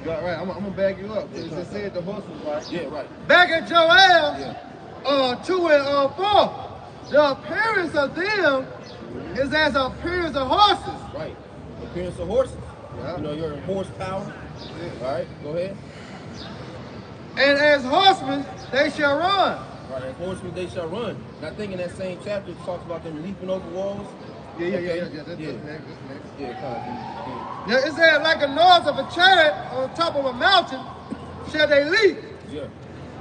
got right. I'm gonna back you up. It just said the horses, right? Yeah, right. Back at Joel, 2 and 4. The appearance of them is as the appearance of horses. Right. Appearance of horses. Yeah. You know, your horsepower. Yeah. All right, go ahead. And as horsemen, they shall run. Right, as horsemen, they shall run. And I think in that same chapter, it talks about them leaping over walls. Yeah. That's next. Yeah, Yeah, it said like the noise of a chariot on top of a mountain shall they leap. Yeah.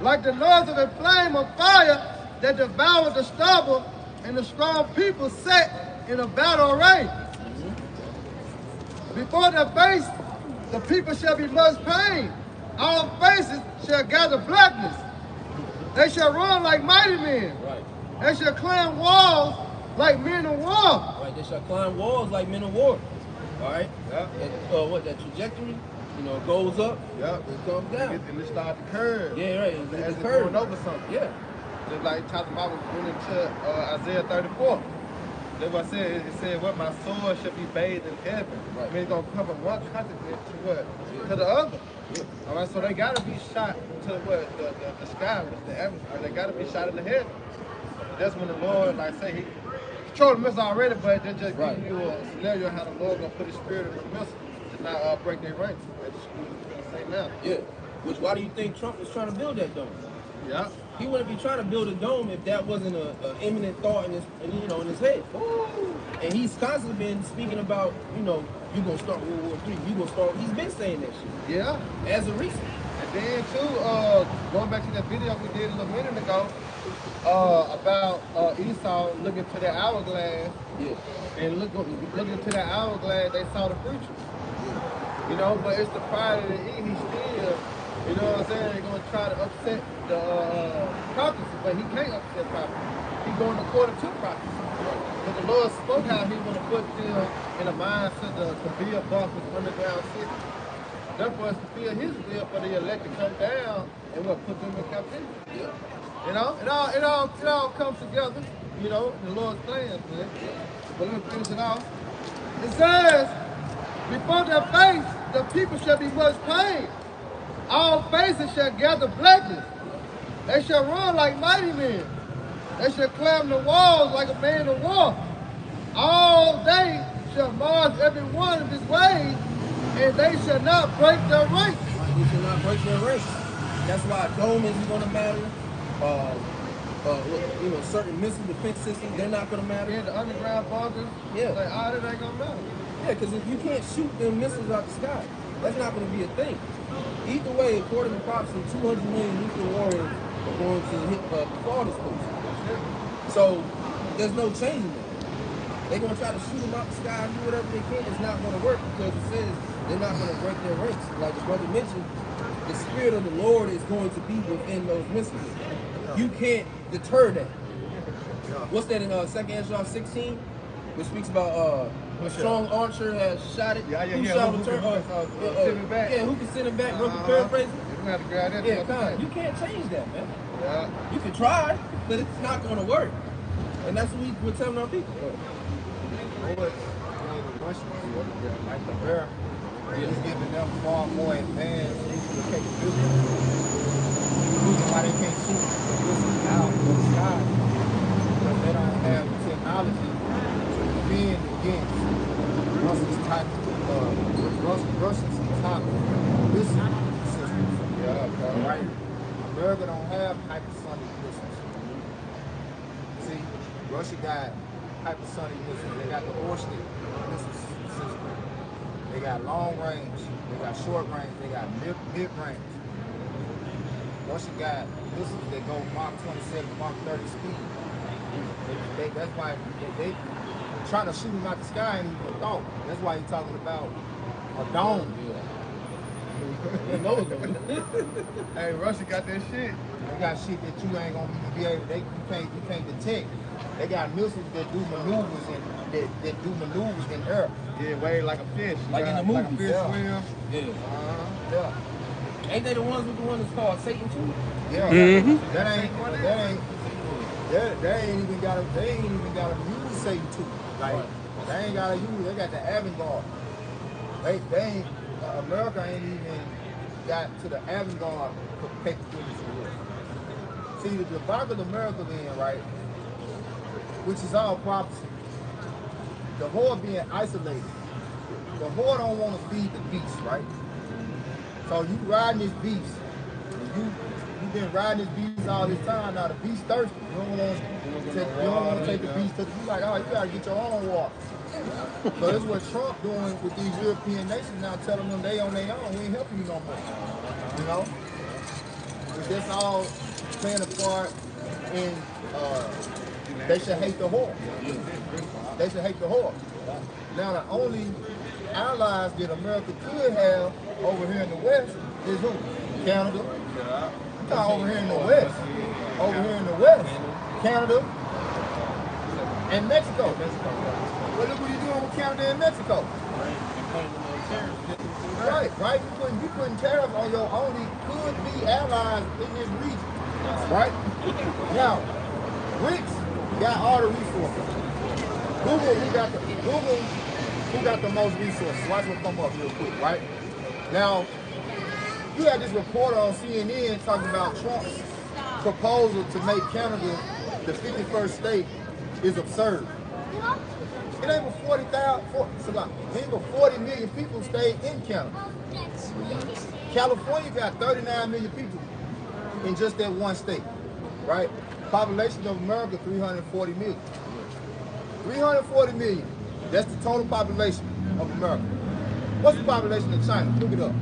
Like the noise of a flame of fire that devoured the stubble, and the strong people set in a battle array. Before their face, the people shall be much pain. All faces shall gather blackness. They shall run like mighty men. Right. They shall climb walls like men of war. Right. They shall climb walls like men of war. All right. Yeah. And, what that trajectory? You know, goes up. Yeah. It comes down. And it starts to curve. Yeah, right. As it's curve. going over something. Yeah. Just like talking about when into Isaiah 34. That's what I said. It said, "What my soul shall be bathed in heaven." Right. I mean, it's gonna come from one continent to what? Yeah. To the other. Yeah. All right. So they gotta be shot to what? The sky, the atmosphere. They gotta be shot in the head. That's when the Lord, like say, He controlled the missile already, but they're just giving you a scenario how the Lord gonna put His spirit in the missile to not break their ranks. That's what He's gonna say now. Yeah. Which, why do you think Trump is trying to build that dome? Yeah. He wouldn't be trying to build a dome if that wasn't an imminent thought in his head. Ooh. And he's constantly been speaking about, you're gonna start World War III. You gonna start. He's been saying that shit. Yeah. As a reason. And then too, going back to that video we did a little minute ago, about Esau looking to that hourglass. Yeah. And looking to that hourglass, they saw the future. Yeah. But it's the pride of the eat. He still. You know what I'm saying? They're going to try to upset the prophecy, but he can't upset prophecy. He's going according to prophecy. But the Lord spoke how He's going to put them in a mindset to build bunkers underground city. Therefore, it's to fulfill His will for the elect to come down and put them in captivity. Yeah. It all comes together. The Lord's plans, man. But let me finish it off. It says, before their face, the people shall be much pain. All faces shall gather blackness. They shall run like mighty men. They shall climb the walls like a man of war. All day shall march every one of his ways, and they shall not break their ranks. They shall not break their ranks. That's why a dome isn't going to matter. Certain missile defense systems, they're not going to matter. Yeah, the underground bunkers. Yeah. Like, all that ain't going to matter. Yeah, because if you can't shoot them missiles out the sky, that's not going to be a thing. Either way, according to prophecy, 200 million nuclear warriors are going to hit fall this place. So there's no changing that. They're going to try to shoot them out the sky and do whatever they can. It's not going to work because it says they're not going to break their ranks. Like the brother mentioned, the spirit of the Lord is going to be within those missiles. You can't deter that. What's that in 2nd Ezra 16? Which speaks about a strong archer has shot it. Who shall return? Send it back. Yeah, who can send it back? Roughly paraphrasing. You have to grab that. Yeah, you can't change that, man. Yeah. You can try, but it's not going to work. And that's what we're telling our people. Like the bear, he's giving them far more advanced nuclear capability. The reason why they can't shoot missiles out of the sky because they don't have the technology to defend against Russia's type Russia's top missile systems. Yeah, okay. Right? America don't have hypersonic missiles. See, Russia got hypersonic missiles. They got the Orsted missile system. They got long range. They got short range. They got mid range. Russia got missiles that go Mach 27, Mach 30 speed. That's why they trying to shoot them out the sky and even thought. That's why he's talking about a dome. Hey, Russia got that shit. They got shit that you ain't gonna be able. You can't detect. They got missiles that do maneuvers that do maneuvers in air. Yeah, way like a fish. Like in the movies. Like a fish swim. Yeah. Yeah. Ain't they the ones with the one that's called Satan too? Yeah. They ain't even gotta use Satan too. Like they ain't gotta use. They got the avant-garde. They ain't. America ain't even got to the avant-garde capabilities of war. See, the debacle of America then, right, which is all prophecy, the whore being isolated. The whore don't want to feed the beast, right? So you riding this beast, and you've been riding this beast all this time. Now the beast thirsty. You don't want to take the beast to the beast. Like, oh, you gotta get your own water. So that's what Trump doing with these European nations now, telling them they on their own. We ain't helping you no more. You know, but that's all playing a part in. They should hate the whore. They should hate the whore. Now the only allies that America could have over here in the West is who? Canada. Not over here in the West. Over here in the West, Canada and Mexico. Well, look what you're doing with Canada and Mexico. Right. You putting tariffs on your only could-be allies in this region. Right? Now, BRICS got all the resources. Google, who got the most resources? Watch what come up real quick, right? Now, you had this reporter on CNN talking about Trump's proposal to make Canada the 51st state is absurd. It ain't but 40 million people stay in Canada. California got 39 million people in just that one state, right? Population of America, 340 million. 340 million, that's the total population of America. What's the population of China? Look it up.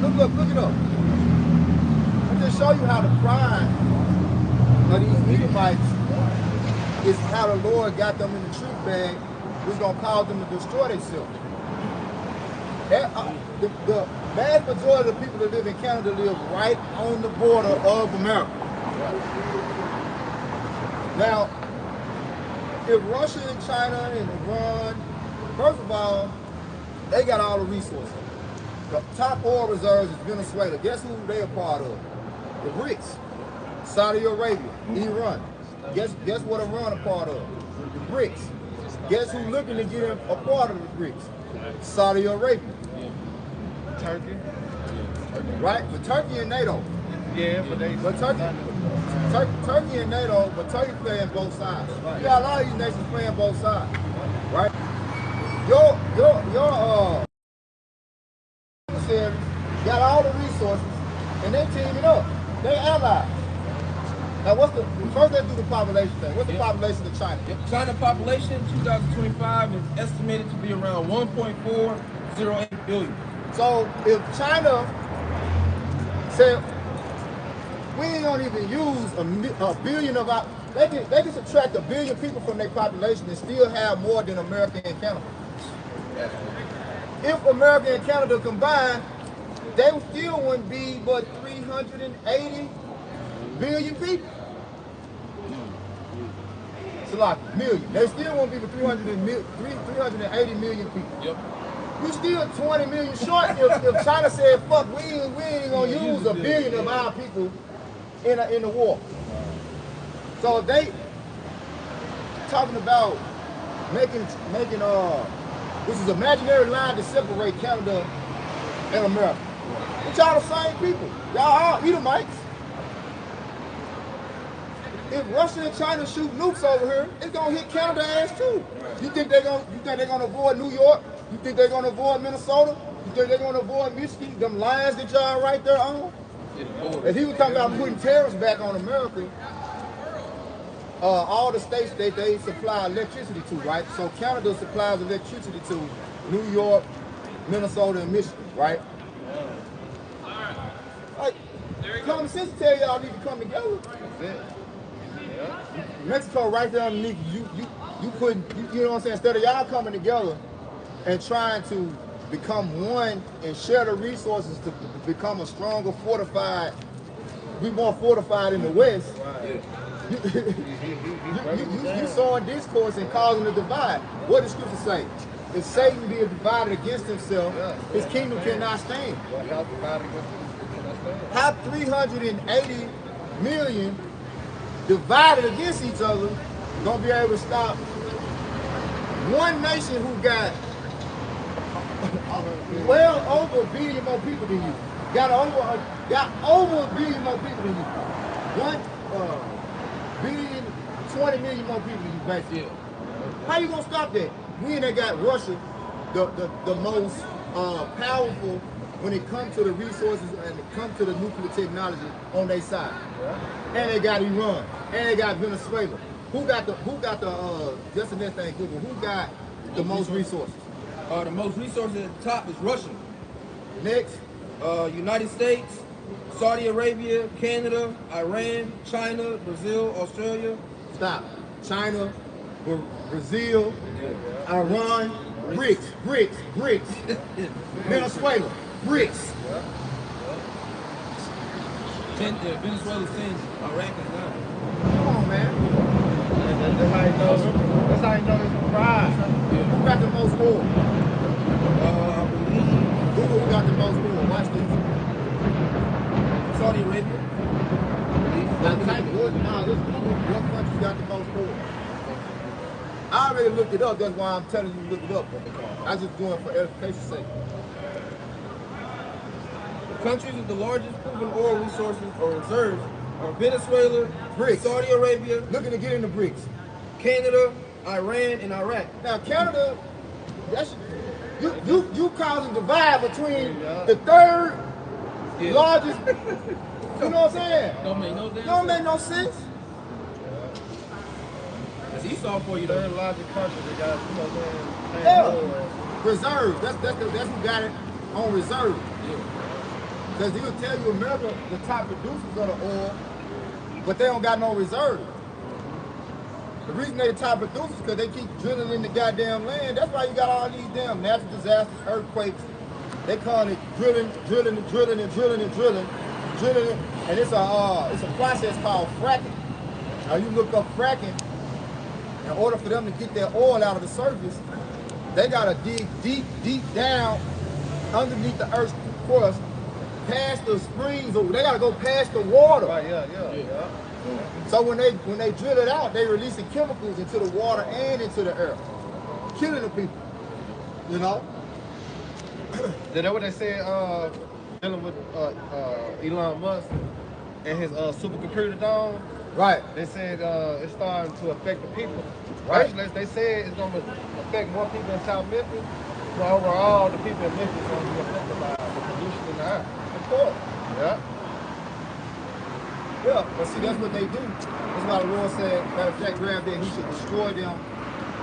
Look it up. I'm just show you how the pride of these Edomites is how the Lord got them in the truth bag, which is gonna cause them to destroy themselves. The vast majority of the people that live in Canada live right on the border of America. Now, if Russia and China and Iran, first of all, they got all the resources. The top oil reserves is Venezuela. Guess who they a part of? The BRICS. Saudi Arabia, Iran. Guess what Iran a part of? The BRICS. Guess who looking to get a part of the BRICS? Saudi Arabia. Turkey. Right? But Turkey and NATO. Yeah, but Turkey and NATO, but Turkey playing both sides. You got a lot of these nations playing both sides. Right? Your got all the resources and they teaming up. They allies. Now first let's do the population thing. What's the population of China? China population in 2025 is estimated to be around 1.408 billion. So if China said we ain't gonna even use a billion of our, they can subtract 1 billion people from their population and still have more than America and Canada. If America and Canada combined, they still wouldn't be but 380 billion people. It's a lot, million. They still won't be but 380 million people. Yep. You still 20 million short if China said, fuck, we ain't gonna use 1 billion of our people in the war. So they talking about making which is an imaginary line to separate Canada and America. But y'all the same people. Y'all are Edomites. If Russia and China shoot nukes over here, it's gonna hit Canada ass too. You think they're gonna avoid New York? You think they're gonna avoid Minnesota? You think they're gonna avoid Michigan? Them lines that y'all right there on? And he was talking about putting tariffs back on America. All the states that they supply electricity to, right? So Canada supplies electricity to New York, Minnesota, and Michigan, right? Like, common sense tell y'all need to come together. Mexico right there underneath you couldn't, you know what I'm saying? Instead of y'all coming together and trying to become one and share the resources to become a stronger, fortified, be more fortified in the West. You sowing discourse and causing a divide. What does Scripture say? If Satan be divided against himself, his kingdom cannot stand. How 380 million divided against each other gonna be able to stop one nation who got well over 1 billion more people than you. Got over 1 billion more people than you. 20 million more people than you, basically. Yeah. How you gonna stop that? We ain't got Russia, the most powerful when it comes to the resources and it comes to the nuclear technology on their side. Yeah. And they got Iran, and they got Venezuela. Who got the just the next thing, Google, who got the most resources? The most resources at the top is Russia. Next, United States, Saudi Arabia, Canada, Iran, China, Brazil, Australia. Stop. China, Brazil, Iran, BRICS. Venezuela, BRICS. Venezuela's 10, Iraq is 9. Come on, man. That's how you know. That's how you know it's a prize. Who got the most oil? I believe Who got the most oil? Watch this. Saudi Arabia. Now, type what country got the most oil? I already looked it up. That's why I'm telling you to look it up. I just doing it for edification's sake. The countries with the largest proven oil resources or reserves are Venezuela, BRICS. Saudi Arabia, Looking to get in the BRICS. Canada, Iran, and Iraq. Now Canada, that's you causing divide between the third largest. You know what I'm saying? Don't make no damn Don't make sense. no sense. That's Esau for you, Third though. largest country that got, you know what I'm saying? Yeah. Reserves. That's who got it on reserve. Because he'll tell you America, the top producers of the oil, but they don't got no reserve. The reason they the top producers because they keep drilling in the goddamn land. That's why you got all these damn natural disasters, earthquakes. They call it drilling, and it's a process called fracking. Now you look up fracking. In order for them to get their oil out of the surface, they gotta dig deep down underneath the earth's crust, past the springs, or they gotta go past the water. Right, yeah. So when they drill it out, they releasing chemicals into the water and into the air, killing the people. You know? Is that what they said, dealing with Elon Musk and his supercomputer dome? Right. They said it's starting to affect the people. Right. Actually, they said it's going to affect more people in South Memphis, but overall, the people in Memphis are going to be affected by the pollution in the air. Of course. Yeah. Yeah, but see, that's what they do. That's why the Lord said, matter of fact, grab that, he should destroy them.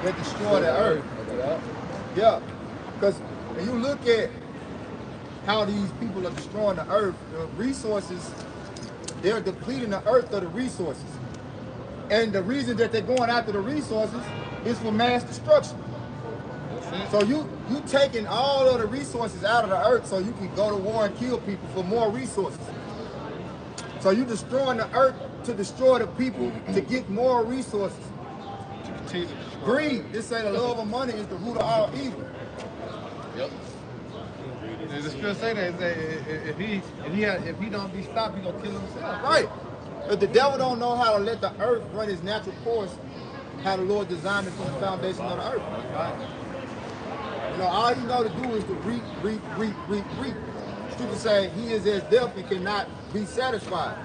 They destroy the earth. Yeah, because when you look at how these people are destroying the earth, the resources, they're depleting the earth of the resources. And the reason that they're going after the resources is for mass destruction. So you taking all of the resources out of the earth so you can go to war and kill people for more resources. So you destroying the earth to destroy the people to get more resources. To continue to destroy. Greed. This say the love of money is the root of all evil. Yep. The scripture say that if he don't be stopped, he gonna kill himself. Right. But the devil don't know how to let the earth run its natural course, how the Lord designed it from the foundation of the earth. You know, all you know to do is to reap. Scripture say he is as death and cannot be satisfied.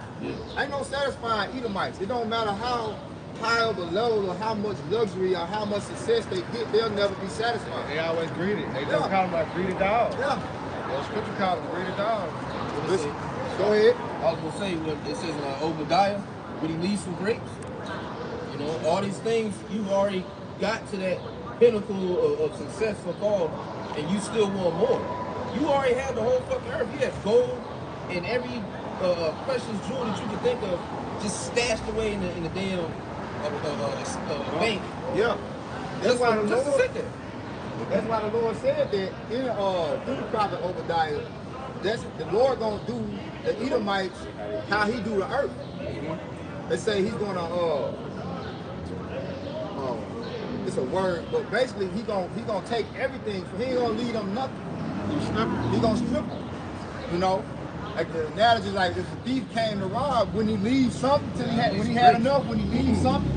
Ain't no satisfying Edomites. It don't matter how high of a level or how much luxury or how much success they get, they'll never be satisfied. They always greedy. They just call them like greedy dogs. Yeah. The scripture call them greedy dogs. Listen, go ahead. I was gonna say what it says in Obadiah when he leaves some grapes. You know, all these things you've already got to that pinnacle of success so far, and you still want more. You already have the whole fucking earth. You have gold and every precious jewel that you can think of, just stashed away in the damn bank. Yeah. That's why the just to Lord sit there. That's why the Lord said that in through the prophet Obadiah, that's the Lord gonna do the Edomites how he do the earth. They say he's gonna it's a word, but basically he gonna take everything. He ain't gonna leave them nothing. He gonna strip them. You know, like the analogy, like if a thief came to rob, when he leaves something when he had enough, when he leaves something.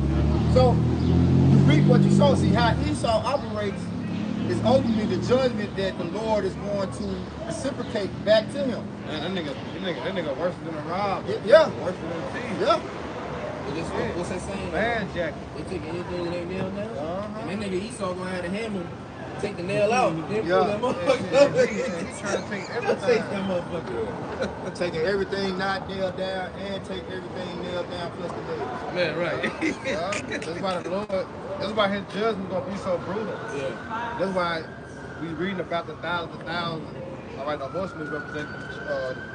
So you reap what you sow. See how Esau operates. is ultimately the judgment that the Lord is going to reciprocate back to him. Man, that nigga worse than a rob. Yeah. Worse than a thief. Yeah. What's that saying? Bad jacket. They take anything with their nail down. And that nigga Esau gonna have to hammer, take the nail out, then pull that motherfucker up. He's trying to take everything. Take that motherfucker. Taking everything not nailed down and take everything nailed down plus the nails. Man, right. That's why the Lord, that's why his judgment gonna be so brutal. Yeah. That's why we reading about the thousands and thousands. All right, the horsemen represent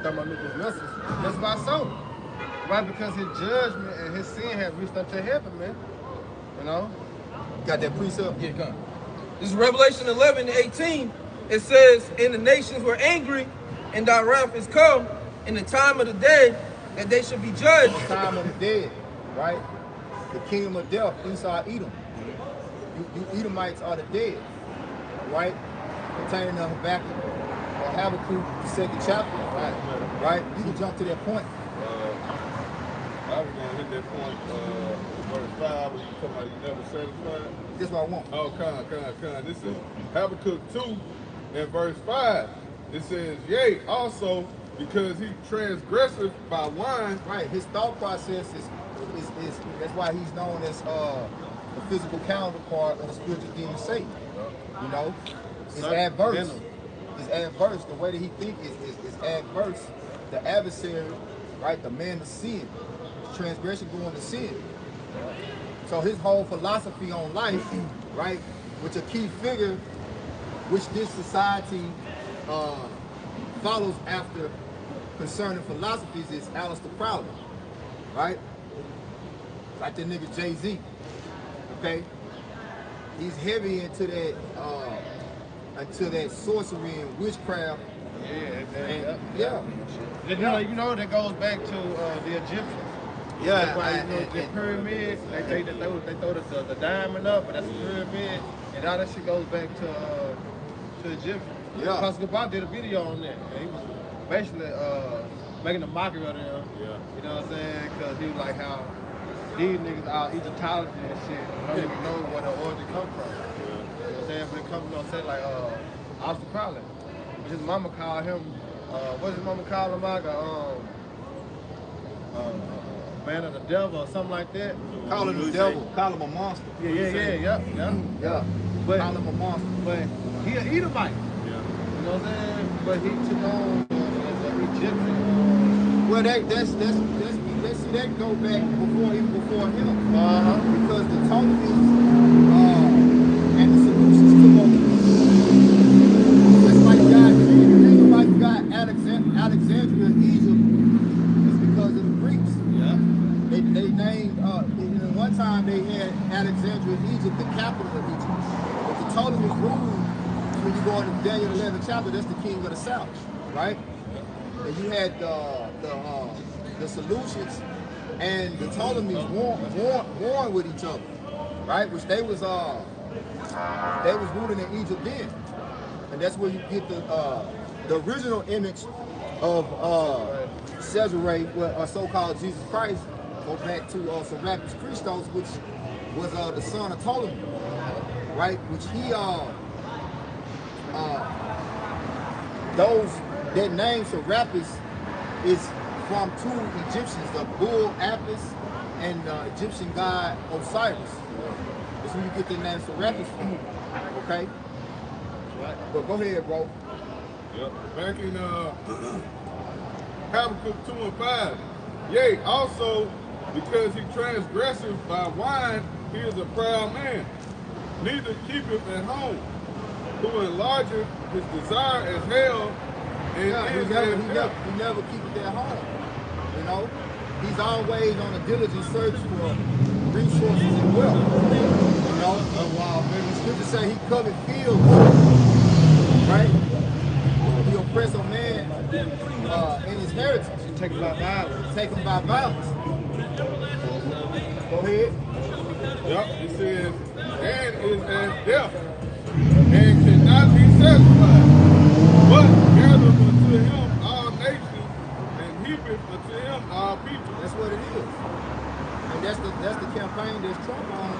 thermonuclear missiles. That's why so. Right, because his judgment and his sin have reached up to heaven, man. You know? Got that precept? Yeah, come. This is Revelation 11:18. It says, and the nations were angry, and thy wrath is come in the time of the day that they should be judged. The time of the dead, right? The kingdom of death, Esau, Edom. You Edomites are the dead, right? Pertaining to Habakkuk, the 2nd chapter, right? You can jump to that point. I was going to hit that point, verse 5, when you talking about you never satisfied. This is what I want. Oh, come. This is Habakkuk 2 and verse 5. It says, yea, also, because he transgresseth by wine. Right, his thought process is that's why he's known as the physical counterpart of the spiritual demon Satan. You know? It's adverse. It's adverse. The way that he thinks is adverse. The adversary, right? The man of sin. Transgression going to sin. So his whole philosophy on life, right, which a key figure, which this society follows after concerning philosophies, is Aleister Crowley, right? Like the nigga Jay-Z, okay? He's heavy into that sorcery and witchcraft. Yeah. You know, that goes back to the Egyptians. Yeah, That's why, the pyramids, they throw the diamond up, but that's a pyramid, and all that shit goes back to Egyptians. Yeah. Pastor Bob did a video on that, and he was basically making a mockery of them. Yeah. You know what I'm saying? Because he was like how these niggas are Egyptology and shit, don't even know where the origin come from. You know what I'm saying? But it comes, say like Aleister Crowley. His mama called him, what his mama call him, man of the devil or something like that. Call him the devil. Call him a monster. Yeah. But call him a monster. But he an Edomite. Yeah. You know what I'm saying? But he took on as an Egyptian. Well, let's see that go back even before him. Because the Ptolemies and the Seleucids took over. That's why you got Alexandria, Egypt, is because of the Greeks. Yeah. They named, one time they had Alexandria, Egypt, the capital of Egypt. But the Ptolemies ruled, when you go into Daniel 11 chapter, that's the king of the south, right? And you had the Seleucids and the Ptolemies warring with each other, right? Which they was ruling in Egypt then. And that's where you get the original image of Caesarea, or so-called Jesus Christ, go back to Serapis Christos, which was the son of Ptolemy, right? Which he that name Serapis is from two Egyptians, the bull Apis and the Egyptian god Osiris. That's where you get the name Serapis from. Okay? But go ahead, bro. Yep. Back in Habakkuk 2 and 5. Yea, also because he transgresseth by wine, he is a proud man, neither keepeth at home, who enlargeth his desire as hell, and he never keep it at home. You know, he's always on a diligent search for resources and wealth. You know, the scripture say he covered fields, right? He oppressed a man in his heritage. He take him by violence. Take him by violence. Go ahead. Yep, it says, and is as death, and cannot be satisfied, but gathereth unto him all nations, and heapeth unto him all people. That's what it is. And that's the campaign that's Trump on,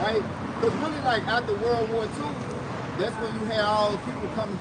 right? Because really, like after World War II, that's when you had all the people coming